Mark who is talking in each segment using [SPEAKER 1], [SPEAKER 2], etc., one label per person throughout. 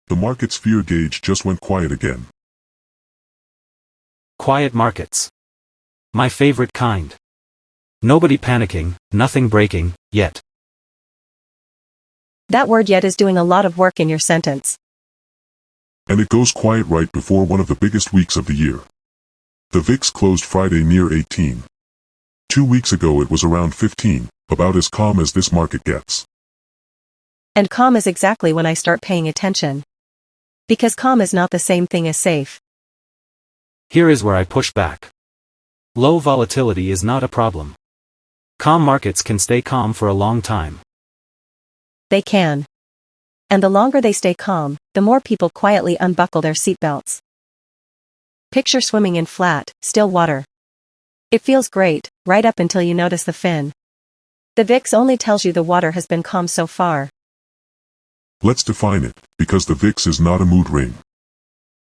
[SPEAKER 1] the market's fear gauge just went quiet again.
[SPEAKER 2] Quiet markets. My favorite kind. Nobody panicking, nothing breaking, yet.
[SPEAKER 3] That word "yet" is doing a lot of work in your sentence.
[SPEAKER 1] And it goes quiet right before one of the biggest weeks of the year. The VIX closed Friday near 18. 2 weeks ago it was around 15, about as calm as this market gets.
[SPEAKER 3] And calm is exactly when I start paying attention. Because calm is not the same thing as safe.
[SPEAKER 2] Here is where I push back. Low volatility is not a problem. Calm markets can stay calm for a long time.
[SPEAKER 3] They can. And the longer they stay calm, the more people quietly unbuckle their seatbelts. Picture swimming in flat, still water. It feels great, right up until you notice the fin. The VIX only tells you the water has been calm so far.
[SPEAKER 1] Let's define it, because the VIX is not a mood ring.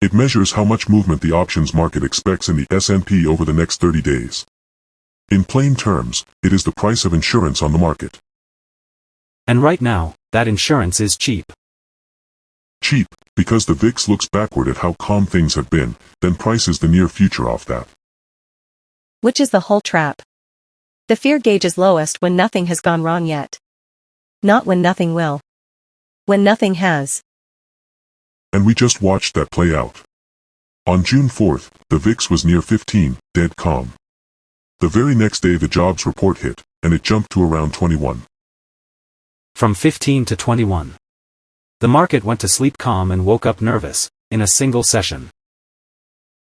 [SPEAKER 1] It measures how much movement the options market expects in the S&P over the next 30 days. In plain terms, it is the price of insurance on the market.
[SPEAKER 2] And right now, that insurance is cheap.
[SPEAKER 1] Cheap, because the VIX looks backward at how calm things have been, then prices the near future off that.
[SPEAKER 3] Which is the whole trap. The fear gauge is lowest when nothing has gone wrong yet. Not when nothing will. When nothing has.
[SPEAKER 1] And we just watched that play out. On June 4th, the VIX was near 15, dead calm. The very next day the jobs report hit, and it jumped to around 21.
[SPEAKER 2] From 15 to 21. The market went to sleep calm and woke up nervous, in a single session.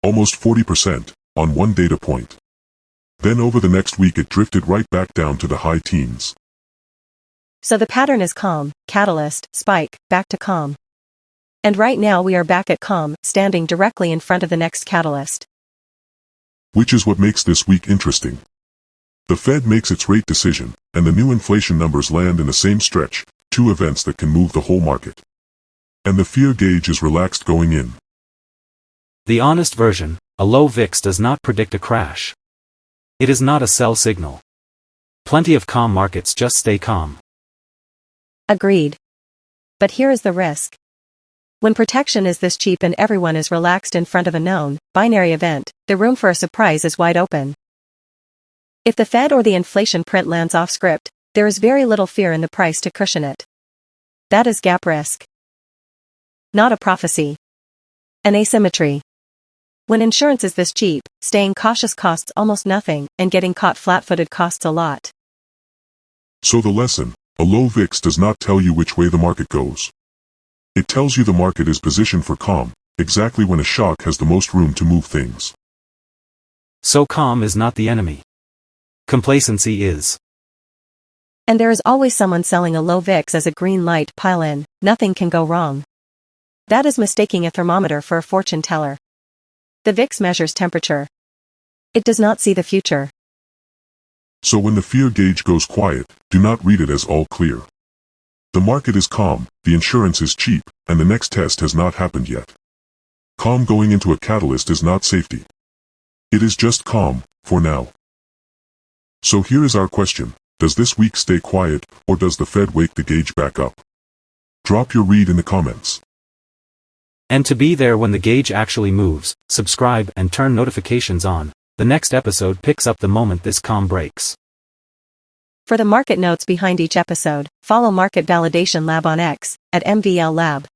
[SPEAKER 1] Almost 40%, on one data point. Then over the next week it drifted right back down to the high teens.
[SPEAKER 3] So the pattern is calm, catalyst, spike, back to calm. And right now we are back at calm, standing directly in front of the next catalyst.
[SPEAKER 1] Which is what makes this week interesting. The Fed makes its rate decision, and the new inflation numbers land in the same stretch, two events that can move the whole market. And the fear gauge is relaxed going in.
[SPEAKER 2] The honest version, a low VIX does not predict a crash. It is not a sell signal. Plenty of calm markets just stay calm.
[SPEAKER 3] Agreed. But here is the risk. When protection is this cheap and everyone is relaxed in front of a known, binary event, the room for a surprise is wide open. If the Fed or the inflation print lands off script, there is very little fear in the price to cushion it. That is gap risk. Not a prophecy. An asymmetry. When insurance is this cheap, staying cautious costs almost nothing, and getting caught flat-footed costs a lot.
[SPEAKER 1] So the lesson, a low VIX does not tell you which way the market goes. It tells you the market is positioned for calm, exactly when a shock has the most room to move things.
[SPEAKER 2] So calm is not the enemy. Complacency is.
[SPEAKER 3] And there is always someone selling a low VIX as a green light pile in, nothing can go wrong. That is mistaking a thermometer for a fortune teller. The VIX measures temperature. It does not see the future.
[SPEAKER 1] So when the fear gauge goes quiet, do not read it as all clear. The market is calm, the insurance is cheap, and the next test has not happened yet. Calm going into a catalyst is not safety. It is just calm, for now. So here is our question, does this week stay quiet, or does the Fed wake the gauge back up? Drop your read in the comments.
[SPEAKER 2] And to be there when the gauge actually moves, subscribe and turn notifications on. The next episode picks up the moment this calm breaks.
[SPEAKER 3] For the market notes behind each episode, follow Market Validation Lab on X, at MVL Lab.